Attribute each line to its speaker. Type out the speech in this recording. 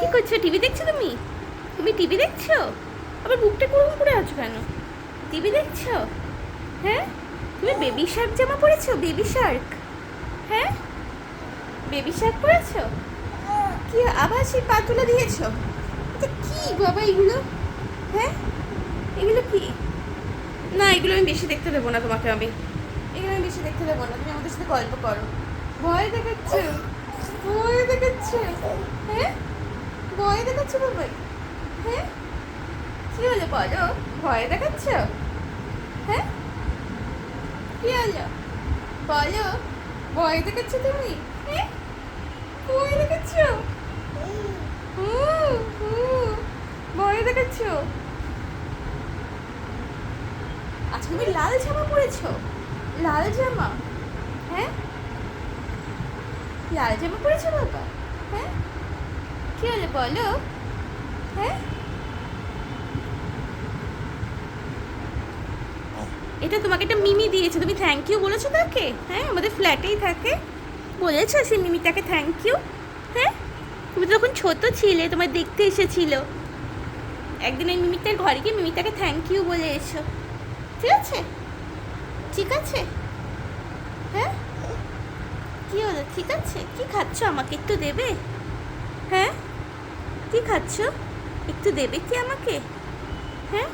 Speaker 1: কি করছো? টিভি দেখছো তুমি? তুমি টিভি দেখছো? আবার বুকটা কুরুম করে আছো কেন? টিভি দেখছো? হ্যাঁ, তুমি বেবি শার্ক জামা পরেছো? Baby shark? হ্যাঁ, বেবি শার্ক পরেছো? কি আবার সেই পা তুলে দিয়েছো? এটা কি বাবা এগুলো? হ্যাঁ, এগুলো কি? না, এগুলো আমি বেশি দেখতে দেবো না তোমাকে। এগুলো আমি বেশি দেখতে দেবো না। তুমি আমাদের সাথে গল্প করো। ভয় দেখাচ্ছ? ভয় দেখাচ্ছ? হ্যাঁ, ভয় দেখাচ্ছ বাবাই? হ্যাঁ, কি হলো বলো? ভয় দেখাচ্ছ? হ্যাঁ, কি হলো বলো? ভয় দেখাচ্ছ তুমি? হ্যাঁ, ভয় দেখাচ্ছ? ভয় দেখাচ্ছ? আচ্ছা, তুমি লাল জামা পরেছো? লাল জামা? হ্যাঁ, লাল জামা পরেছো বাবা? হ্যাঁ, কি হলো বলো? হ্যাঁ, এটা তোমাকে একটা মিমি দিয়েছে, তুমি থ্যাংক ইউ বলেছো তাকে? হ্যাঁ, আমাদের ফ্ল্যাটেই থাকে। বলেছো সেই মিমিটাকে থ্যাংক ইউ? হ্যাঁ, তুমি তো তখন ছোট ছিলে, তোমার দেখতে এসেছিল। একদিন ওই মিমিটার ঘরে গিয়ে মিমিটাকে থ্যাংক ইউ বলে এসো। ঠিক আছে? ঠিক আছে? হ্যাঁ, কি হলো? ঠিক আছে? কি খাচ্ছ? আমাকে একটু দেবে? হ্যাঁ, কি খাচ্ছ? একটু দেবে কি আমাকে? হ্যাঁ,